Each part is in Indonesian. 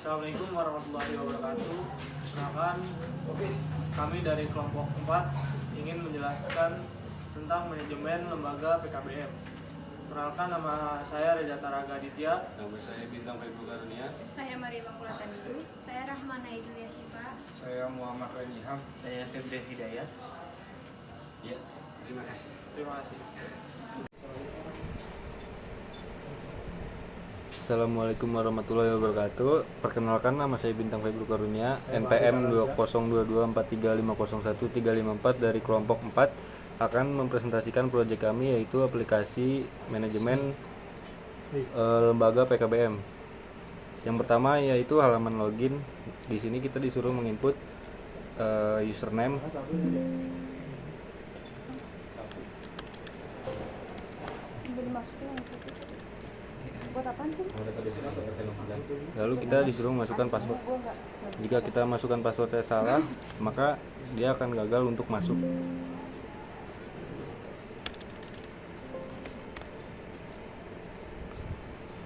Assalamualaikum warahmatullahi wabarakatuh. Perkenalkan, kami dari kelompok 4 ingin menjelaskan tentang manajemen lembaga PKBM. Perkenalkan, nama saya Reza Taraga Aditya. Nama saya Bintang Febru Karunia. Saya Maria Bangkulatan itu. Saya Rahmana Idulia Sipa. Saya Muhammad Reniham. Saya Febrian Hidayat. Ya, terima kasih. Terima kasih. Assalamualaikum warahmatullahi wabarakatuh. Perkenalkan, nama saya Bintang Febru Karunia, NPM 202243501354 dari kelompok 4 akan mempresentasikan proyek kami, yaitu aplikasi manajemen lembaga PKBM. Yang pertama yaitu halaman login. Di sini kita disuruh menginput username, Buat apaan sih? lalu kita disuruh masukkan password. Jika kita masukkan passwordnya salah, maka dia akan gagal untuk masuk.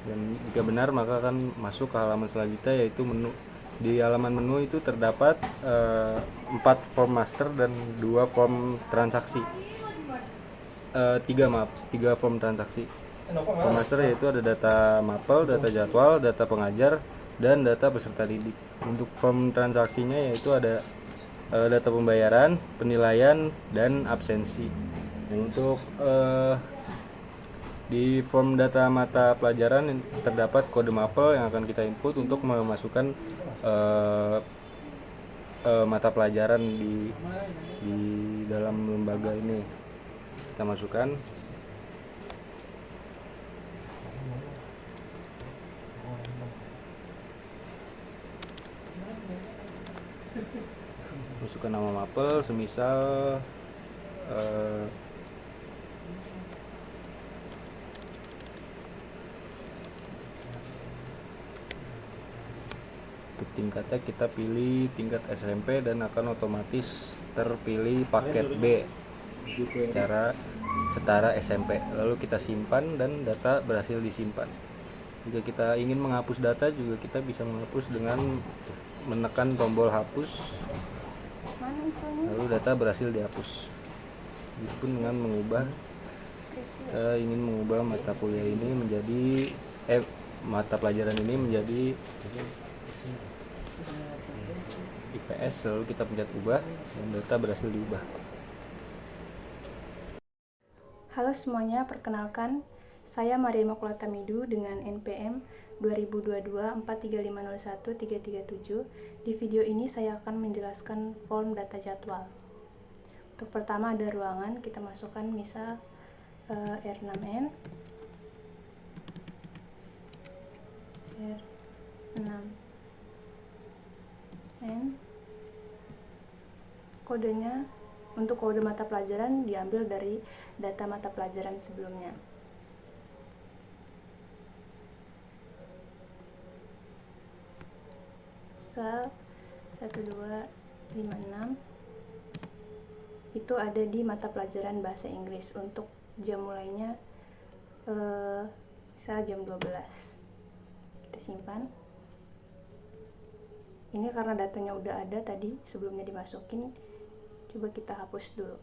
Dan jika benar, maka akan masuk ke halaman selanjutnya, yaitu menu. Di halaman menu itu terdapat 4 form master dan 2 form transaksi. 3 form transaksi. Form master yaitu ada data mapel, data jadwal, data pengajar, dan data peserta didik. Untuk form transaksinya yaitu ada data pembayaran, penilaian, dan absensi. Dan untuk di form data mata pelajaran terdapat kode mapel yang akan kita input untuk memasukkan mata pelajaran di dalam lembaga ini. Kita masukkan. Masukkan nama mapel, semisal untuk tingkatnya kita pilih tingkat SMP dan akan otomatis terpilih paket B secara setara SMP. Lalu kita simpan dan data berhasil disimpan. Jika kita ingin menghapus data juga kita bisa menghapus dengan menekan tombol hapus, lalu data berhasil dihapus. Begitupun dengan mengubah, kita ingin mengubah mata kuliah ini menjadi mata pelajaran ini menjadi IPS, lalu kita pencet ubah dan data berhasil diubah. Halo semuanya, perkenalkan saya Maria Bangkulatan Midu dengan NPM 202243501337. Di video ini saya akan menjelaskan form data jadwal. Untuk pertama ada ruangan, kita masukkan misal R6N, kodenya untuk kode mata pelajaran diambil dari data mata pelajaran sebelumnya. Misal 1256 itu ada di mata pelajaran bahasa Inggris. Untuk jam mulainya misal jam 12. Kita simpan. Ini karena datanya udah ada tadi sebelumnya dimasukin, coba kita hapus dulu.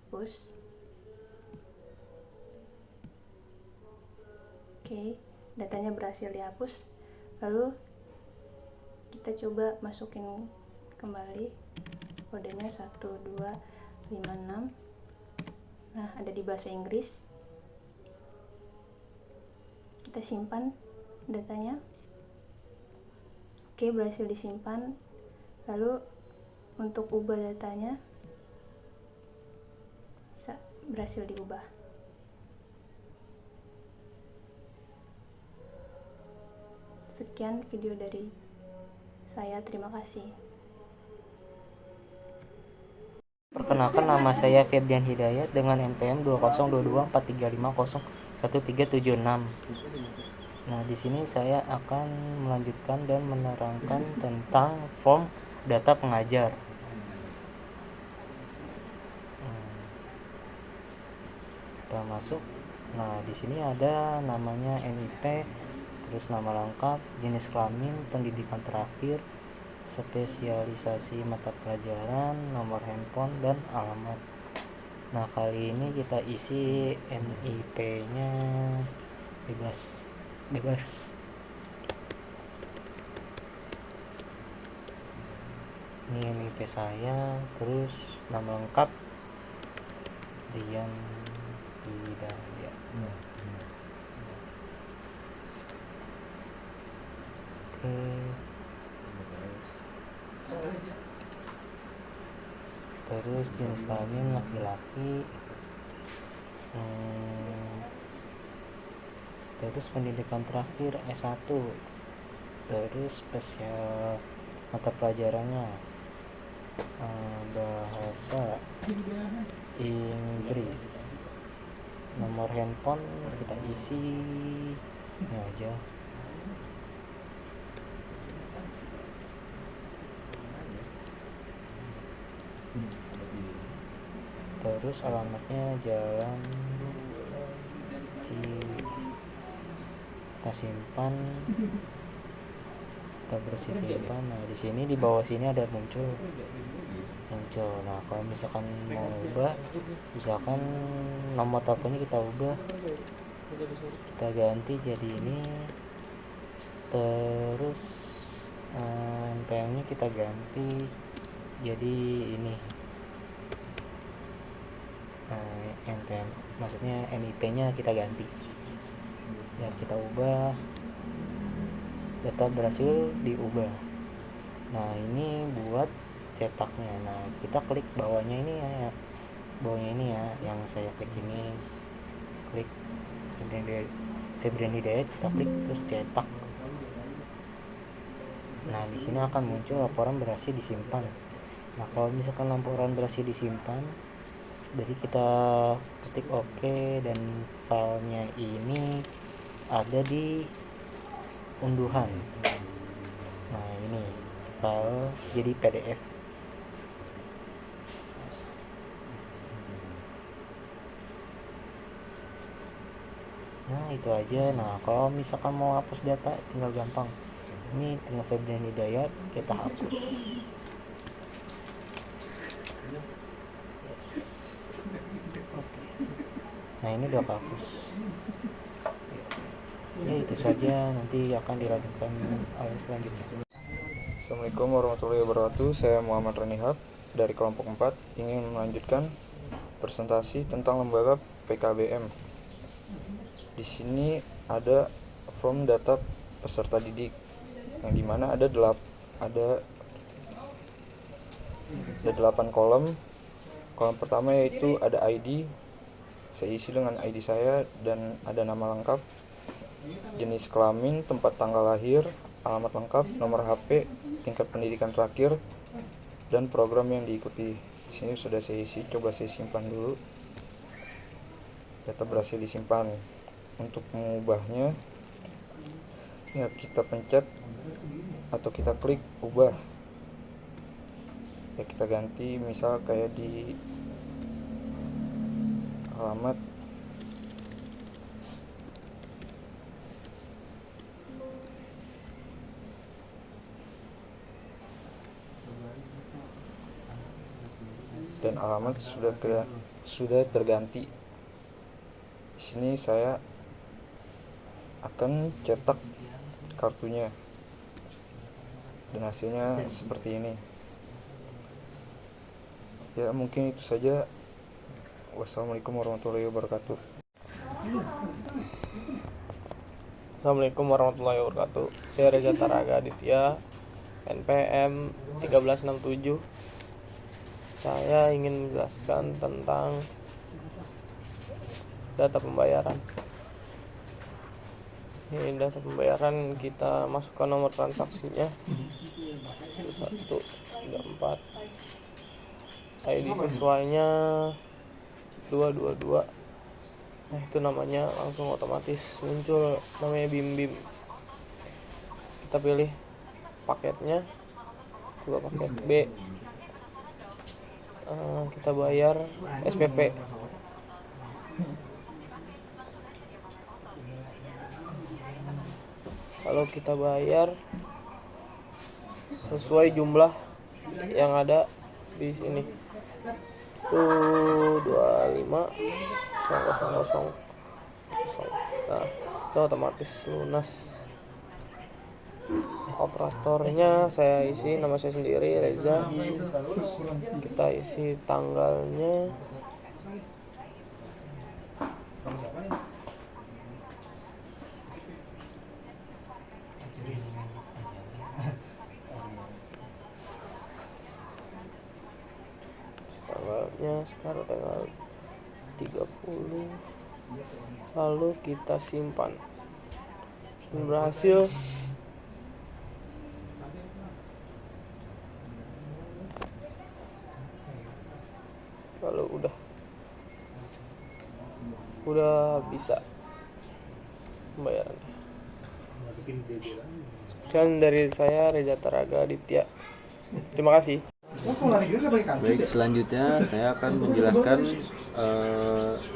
Hapus. Oke, datanya berhasil dihapus. Lalu kita coba masukin kembali kodenya 1256. Nah, ada di bahasa Inggris. Kita simpan datanya. Oke, berhasil disimpan. Lalu untuk ubah datanya berhasil diubah. Sekian video dari saya, terima kasih. Perkenalkan, nama saya Febrian Hidayat dengan NPM 202243501376. Nah, di sini saya akan melanjutkan dan menerangkan tentang form data pengajar. Kita masuk. Nah, di sini ada namanya NIP terus nama lengkap, jenis kelamin, pendidikan terakhir, spesialisasi mata pelajaran, nomor handphone, dan alamat. Nah, kali ini kita isi NIP-nya bebas. Ini NIP saya, terus nama lengkap Dian Hidayat. Terus jenis kelamin laki-laki, terus pendidikan terakhir S1, terus spesial mata pelajarannya bahasa Inggris. Nomor handphone kita isi ini aja. Terus alamatnya jalan kita simpan, kita bersih simpan. Nah, di sini di bawah sini ada muncul. Nah, kalau misalkan mau ubah, misalkan nomor teleponnya kita ubah, kita ganti jadi ini, terus NPM-nya kita ganti jadi ini. NPM maksudnya NIP-nya kita ganti dan kita ubah, data berhasil diubah. Nah, ini buat cetaknya. Nah, kita klik bawahnya ini ya, yang saya klik ini, klik Febrian Hidayat, kita klik terus cetak. Nah, di sini akan muncul laporan berhasil disimpan. Nah, kalau misalkan laporan berhasil disimpan, jadi kita ketik OK, dan filenya ini ada di unduhan. Nah, ini file jadi PDF. Nah, itu aja. Nah, kalau misalkan mau hapus data tinggal gampang. Ini tinggal Febrian Hidayat, kita hapus. Nah, ini udah hapus. Ya, itu saja, nanti akan dilanjutkan selanjutnya. Assalamualaikum warahmatullahi wabarakatuh. Saya Muhammad Renihab dari kelompok 4 ingin melanjutkan presentasi tentang lembaga PKBM. Di sini ada form data peserta didik yang dimana ada 8 kolom. Kolom pertama yaitu ada ID, saya isi dengan ID saya, dan ada nama lengkap, jenis kelamin, tempat tanggal lahir, alamat lengkap, nomor HP, tingkat pendidikan terakhir, dan program yang diikuti. Di sini sudah saya isi, coba saya simpan dulu. Data berhasil disimpan. Untuk mengubahnya, ya kita pencet atau kita klik ubah. Ya, kita ganti misal kayak di alamat. Dan alamat sudah terganti. Di sini saya akan cetak kartunya dan hasilnya seperti ini. Ya, mungkin itu saja. Wassalamualaikum warahmatullahi wabarakatuh. Assalamualaikum warahmatullahi wabarakatuh. Saya Reza Taraga Aditya, NPM 1367. Saya ingin menjelaskan tentang data pembayaran. Ini data pembayaran, kita masukkan nomor transaksinya 134, ID sesuainya 222. Nah, itu namanya langsung otomatis muncul, namanya BIM. Kita pilih paketnya, coba paket B. Kita bayar SPP. Lalu kita bayar sesuai jumlah yang ada di sini. Tuh 25 000. Nah, itu otomatis lunas. Operatornya saya isi nama saya sendiri, Reza. Kita isi tanggalnya. Tanggalnya sekarang tanggal 30. Lalu kita simpan. Berhasil. Lalu udah bisa pembayarannya. Sekian dari saya, Reza Taraga Aditya. Terima kasih. Baik, selanjutnya saya akan menjelaskan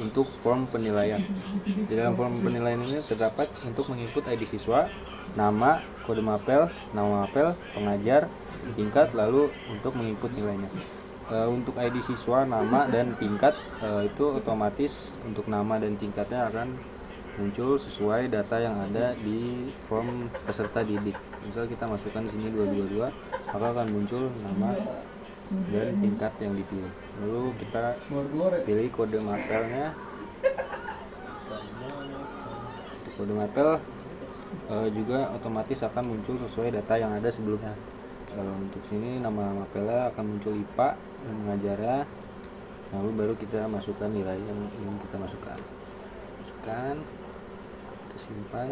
untuk form penilaian. Di dalam form penilaian ini terdapat untuk menginput ID siswa, nama, kode mapel, nama mapel, pengajar, tingkat, lalu untuk menginput nilainya. Untuk ID siswa, nama, dan tingkat itu otomatis untuk nama dan tingkatnya akan muncul sesuai data yang ada di form peserta didik. Misal kita masukkan di sini 222, maka akan muncul nama dan tingkat yang dipilih. Lalu kita pilih kode mapelnya. Kode mapel juga otomatis akan muncul sesuai data yang ada sebelumnya. Untuk sini nama mapelnya akan muncul IPA dan mengajarnya. Lalu baru kita masukkan nilai yang ingin kita masukkan. Kita simpan.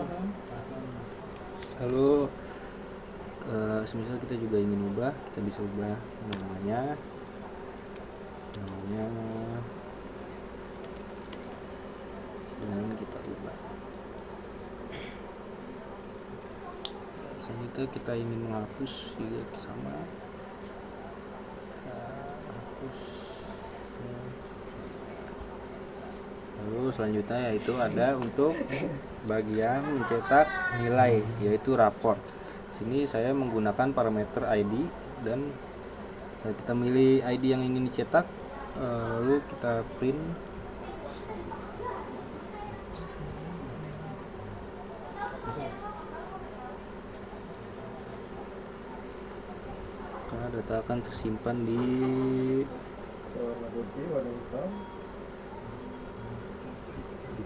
Lalu semisal kita juga ingin ubah, kita bisa ubah namanya dan kita ubah. Selanjutnya kita ingin menghapus juga sama, kita hapus. Lalu selanjutnya yaitu ada untuk bagian mencetak nilai, yaitu rapor. Sini saya menggunakan parameter ID dan kita milih ID yang ingin dicetak, lalu kita print. Karena data akan tersimpan di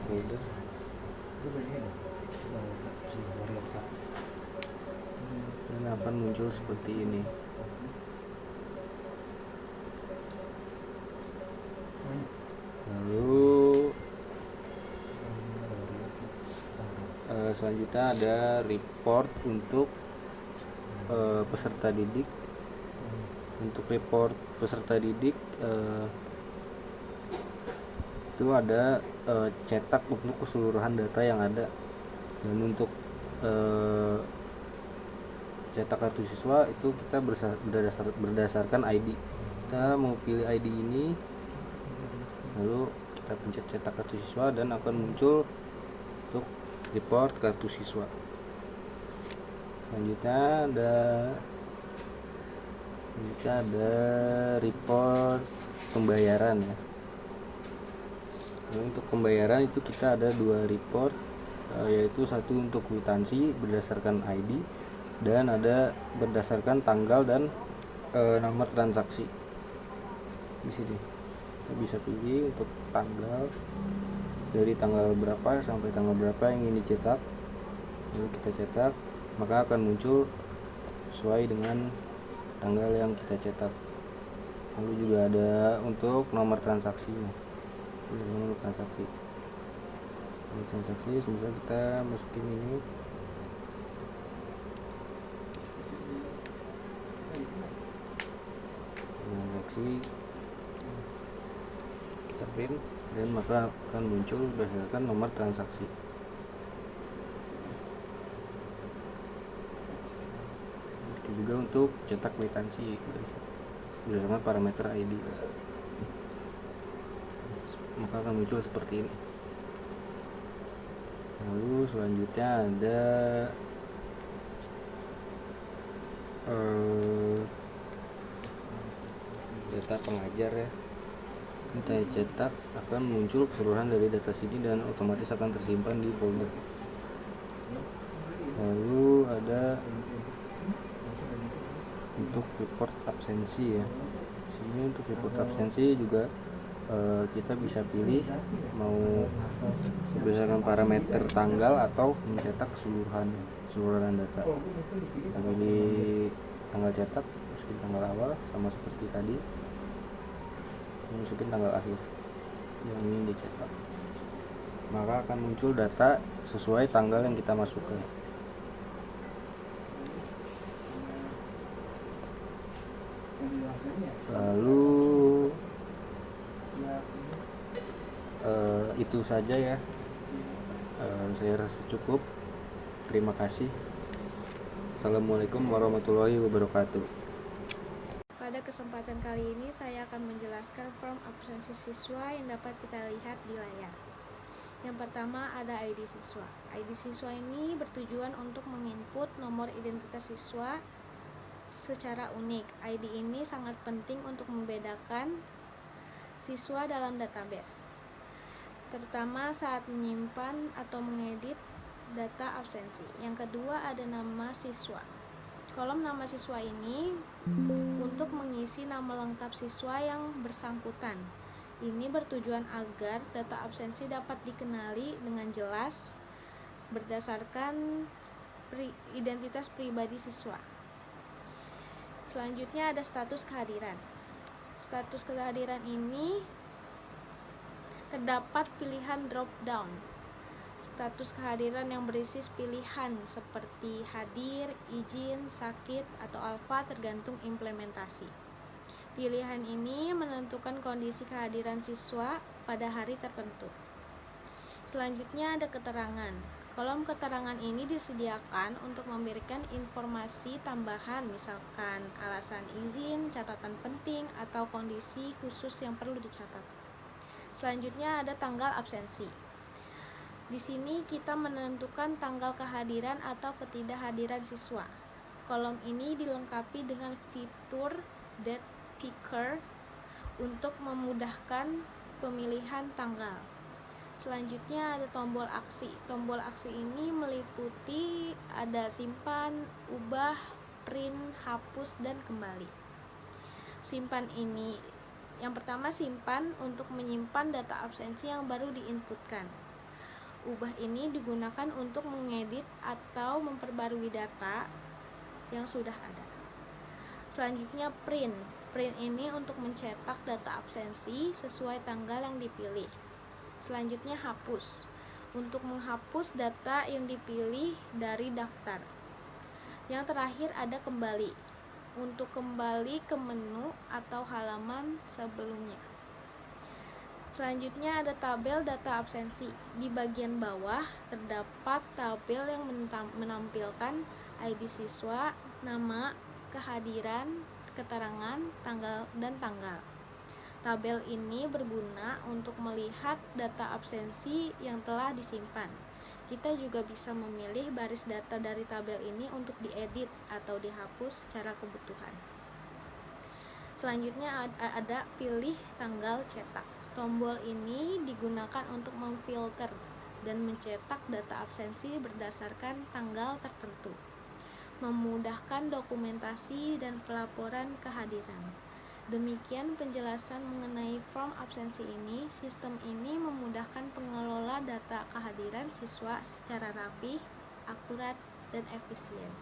folder. Dan akan muncul seperti ini. Lalu selanjutnya ada report untuk peserta didik. Untuk report peserta didik itu ada cetak untuk keseluruhan data yang ada, dan untuk cetak kartu siswa itu kita berdasarkan ID. Kita mau pilih ID ini, lalu kita pencet cetak kartu siswa dan akan muncul untuk report kartu siswa. Selanjutnya ada report pembayaran ya. Lalu untuk pembayaran itu kita ada 2 report, yaitu satu untuk kwitansi berdasarkan ID dan ada berdasarkan tanggal dan nomor transaksi. Di sini kita bisa pilih untuk tanggal, dari tanggal berapa sampai tanggal berapa yang ingin dicetak. Lalu kita cetak, maka akan muncul sesuai dengan tanggal yang kita cetak. Lalu juga ada untuk nomor transaksinya. Nomor transaksi. Misal kita masukin ini. Transaksi. Kita print dan maka akan muncul berdasarkan nomor transaksi. Itu juga untuk cetak kwitansi berdasarkan parameter ID. Maka akan muncul seperti ini. Lalu selanjutnya ada data pengajar ya. Data cetak akan muncul keseluruhan dari data sini dan otomatis akan tersimpan di folder. Lalu ada untuk report absensi ya. Sini untuk report absensi juga kita bisa pilih mau berdasarkan parameter tanggal atau mencetak keseluruhan data. Kita pilih tanggal cetak, masukin tanggal awal sama seperti tadi, masukin tanggal akhir yang ingin dicetak, maka akan muncul data sesuai tanggal yang kita masukkan. Lalu itu saja ya, saya rasa cukup. Terima kasih. Assalamualaikum warahmatullahi wabarakatuh. Pada kesempatan kali ini saya akan menjelaskan form absensi siswa yang dapat kita lihat di layar. Yang pertama ada ID siswa. ID siswa ini bertujuan untuk menginput nomor identitas siswa secara unik. ID ini sangat penting untuk membedakan siswa dalam database, terutama saat menyimpan atau mengedit data absensi. Yang kedua ada nama siswa. Kolom nama siswa ini untuk mengisi nama lengkap siswa yang bersangkutan. Ini bertujuan agar data absensi dapat dikenali dengan jelas berdasarkan identitas pribadi siswa. Selanjutnya ada status kehadiran. Status kehadiran ini terdapat pilihan drop down. Status kehadiran yang berisi pilihan seperti hadir, izin, sakit, atau alfa tergantung implementasi. Pilihan ini menentukan kondisi kehadiran siswa pada hari tertentu. Selanjutnya ada keterangan. Kolom keterangan ini disediakan untuk memberikan informasi tambahan, misalkan alasan izin, catatan penting, atau kondisi khusus yang perlu dicatat. Selanjutnya ada tanggal absensi. Di sini kita menentukan tanggal kehadiran atau ketidakhadiran siswa. Kolom ini dilengkapi dengan fitur date picker untuk memudahkan pemilihan tanggal. Selanjutnya ada tombol aksi. Tombol aksi ini meliputi ada simpan, ubah, print, hapus, dan kembali. Simpan ini, yang pertama simpan untuk menyimpan data absensi yang baru diinputkan. Ubah ini digunakan untuk mengedit atau memperbarui data yang sudah ada. Selanjutnya print. Print ini untuk mencetak data absensi sesuai tanggal yang dipilih. Selanjutnya hapus. Untuk menghapus data yang dipilih dari daftar. Yang terakhir ada kembali. Untuk kembali ke menu atau halaman sebelumnya. Selanjutnya ada tabel data absensi. Di bagian bawah terdapat tabel yang menampilkan ID siswa, nama, kehadiran, keterangan, tanggal, dan tanggal. Tabel ini berguna untuk melihat data absensi yang telah disimpan. Kita juga bisa memilih baris data dari tabel ini untuk diedit atau dihapus secara kebutuhan. Selanjutnya ada pilih tanggal cetak. Tombol ini digunakan untuk memfilter dan mencetak data absensi berdasarkan tanggal tertentu, memudahkan dokumentasi dan pelaporan kehadiran. Demikian penjelasan mengenai form absensi ini. Sistem ini memudahkan pengelola data kehadiran siswa secara rapi, akurat, dan efisien.